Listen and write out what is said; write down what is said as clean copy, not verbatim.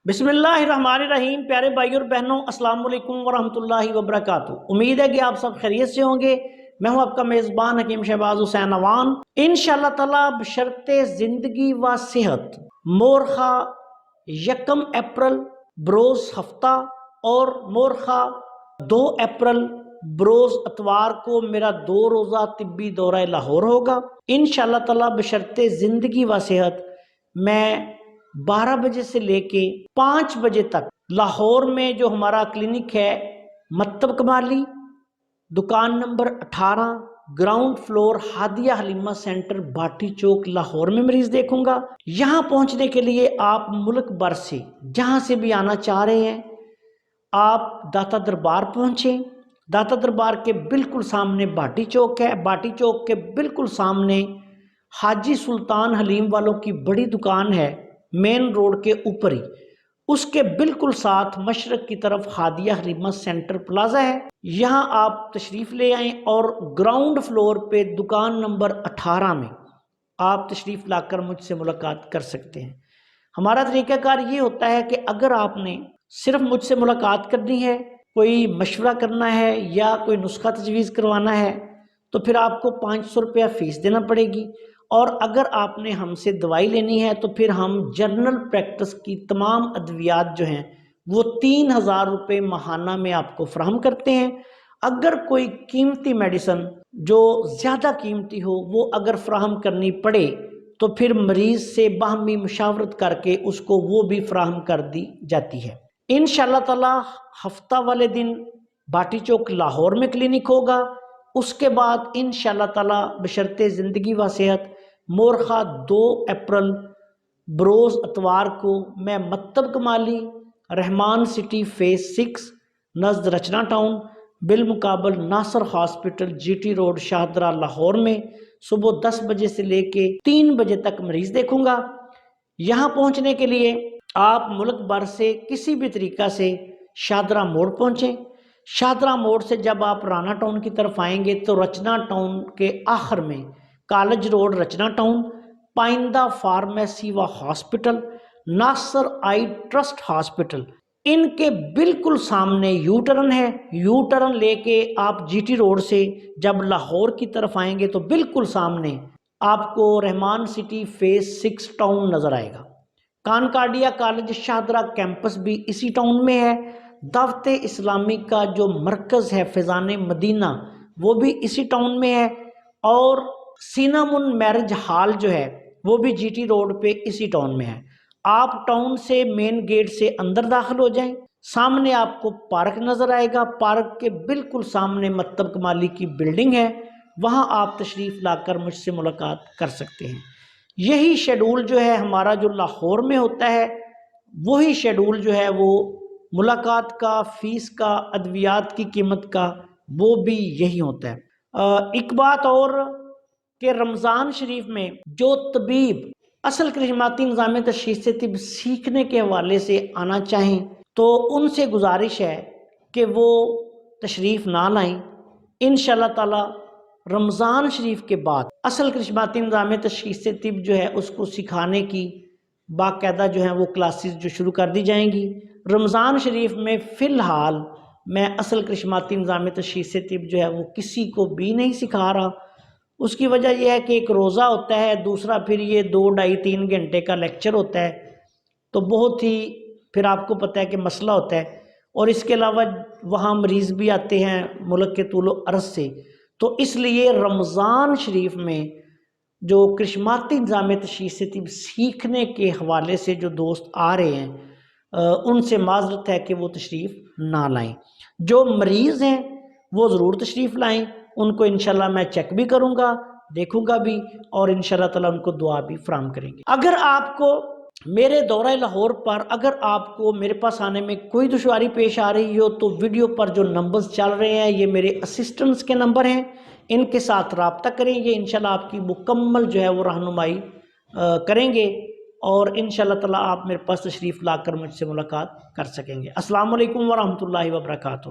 بسم اللہ الرحمن الرحیم۔ پیارے بھائی اور بہنوں، السلام علیکم ورحمۃ اللہ وبرکاتہ۔ امید ہے کہ آپ سب خیریت سے ہوں گے۔ میں ہوں آپ کا میزبان حکیم شہباز حسین اوان۔ انشاءاللہ تعالی بشرط زندگی و صحت مورخہ 1 اپریل بروز ہفتہ اور مورخہ 2 اپریل بروز اتوار کو میرا 2 روزہ طبی دورہ لاہور ہوگا۔ انشاءاللہ تعالی بشرط زندگی و صحت میں 12 بجے سے لے کے 5 بجے تک لاہور میں جو ہمارا کلینک ہے مکتب کمالی، دکان number 18، ground floor Hadia Halima centre Bhati Chowk Lahore میں مریض دیکھوں گا۔ یہاں پہنچنے کے لیے آپ ملک بھر سے جہاں سے بھی آنا چاہ رہے ہیں آپ داتا دربار پہنچیں۔ داتا دربار کے بالکل سامنے باٹی چوک ہے، باٹی چوک کے بالکل سامنے حاجی سلطان حلیم والوں کی بڑی دکان ہے مین روڈ کے اوپر ہی، اس کے بالکل ساتھ مشرق کی طرف ہادیہ حلیمہ سینٹر پلازا ہے۔ یہاں آپ تشریف لے آئیں اور گراؤنڈ فلور پہ دکان نمبر 18 میں آپ تشریف لا کر مجھ سے ملاقات کر سکتے ہیں۔ ہمارا طریقہ کار یہ ہوتا ہے کہ اگر آپ نے صرف مجھ سے ملاقات کرنی ہے، کوئی مشورہ کرنا ہے یا کوئی نسخہ تجویز کروانا ہے تو پھر آپ کو 500 روپیہ فیس دینا پڑے گی، اور اگر آپ نے ہم سے دوائی لینی ہے تو پھر ہم جنرل پریکٹس کی تمام ادویات جو ہیں وہ 3000 روپے ماہانہ میں آپ کو فراہم کرتے ہیں۔ اگر کوئی قیمتی میڈیسن جو زیادہ قیمتی ہو وہ اگر فراہم کرنی پڑے تو پھر مریض سے باہمی مشاورت کر کے اس کو وہ بھی فراہم کر دی جاتی ہے۔ انشاءاللہ تعالی ہفتہ والے دن باٹی چوک لاہور میں کلینک ہوگا۔ اس کے بعد انشاءاللہ تعالی بشرط زندگی و صحت مورخہ 2 اپریل بروز اتوار کو میں مکتب کمالی رحمان سٹی فیز 6 نزد رچنا ٹاؤن بالمقابل Nasir hospital G T road Shahdara Lahore میں صبح 10 بجے سے لے کے 3 بجے تک مریض دیکھوں گا۔ یہاں پہنچنے کے لیے آپ ملک بھر سے کسی بھی طریقہ سے شاہدرہ موڑ پہنچیں۔ شاہدرہ موڑ سے جب آپ رانا ٹاؤن کی طرف آئیں گے تو رچنا ٹاؤن کے آخر میں college road Rachna town, Painda pharmacy و hospital, Nasir eye trust hospital, ان کے بالکل سامنے یو ٹرن ہے۔ یو ٹرن لے کے آپ جی ٹی روڈ سے جب لاہور کی طرف آئیں گے تو بالکل سامنے آپ کو رحمان سٹی فیز 6 ٹاؤن نظر آئے گا۔ کانکارڈیا کالج شاہدرہ کیمپس بھی اسی ٹاؤن میں ہے۔ دعوت اسلامی کا جو مرکز ہے فیضان مدینہ وہ بھی اسی ٹاؤن میں ہے، اور سینامن میرج ہال جو ہے وہ بھی جی ٹی روڈ پہ اسی ٹاؤن میں ہے۔ آپ ٹاؤن سے مین گیٹ سے اندر داخل ہو جائیں، سامنے آپ کو پارک نظر آئے گا، پارک کے بالکل سامنے مکتب کمالی کی بلڈنگ ہے، وہاں آپ تشریف لا کر مجھ سے ملاقات کر سکتے ہیں۔ یہی شیڈول جو ہے ہمارا جو لاہور میں ہوتا ہے وہی شیڈول جو ہے وہ ملاقات کا، فیس کا، ادویات کی قیمت کا وہ بھی یہی ہوتا ہے۔ ایک بات اور کہ رمضان شریف میں جو طبیب اصل کرشماتی نظام تشخیص طب سیکھنے کے حوالے سے آنا چاہیں تو ان سے گزارش ہے کہ وہ تشریف نہ لائیں۔ انشاءاللہ تعالی رمضان شریف کے بعد اصل کرشماتی نظام تشخیص طب جو ہے اس کو سکھانے کی باقاعدہ جو ہیں وہ کلاسز جو شروع کر دی جائیں گی۔ رمضان شریف میں فی الحال میں اصل کرشماتی نظام تشخیص طب جو ہے وہ کسی کو بھی نہیں سکھا رہا۔ اس کی وجہ یہ ہے کہ ایک روزہ ہوتا ہے، دوسرا پھر یہ 2 ڈھائی 3 گھنٹے کا لیکچر ہوتا ہے، تو بہت ہی پھر آپ کو پتہ ہے کہ مسئلہ ہوتا ہے، اور اس کے علاوہ وہاں مریض بھی آتے ہیں ملک کے طول و عرض سے، تو اس لیے رمضان شریف میں جو کرشماتی نظام تشخیص طب سیکھنے کے حوالے سے جو دوست آ رہے ہیں ان سے معذرت ہے کہ وہ تشریف نہ لائیں۔ جو مریض ہیں وہ ضرور تشریف لائیں، ان کو انشاءاللہ میں چیک بھی کروں گا، دیکھوں گا بھی، اور انشاءاللہ تعالیٰ ان کو دعا بھی فراہم کریں گے۔ اگر آپ کو میرے دورہ لاہور پر اگر آپ کو میرے پاس آنے میں کوئی دشواری پیش آ رہی ہو تو ویڈیو پر جو نمبرز چل رہے ہیں یہ میرے اسسٹنٹس کے نمبر ہیں، ان کے ساتھ رابطہ کریں، یہ انشاءاللہ آپ کی مکمل جو ہے وہ رہنمائی کریں گے، اور انشاءاللہ تعالیٰ آپ میرے پاس تشریف لا کر مجھ سے ملاقات کر سکیں گے۔ السلام علیکم ورحمۃ اللہ وبرکاتہ۔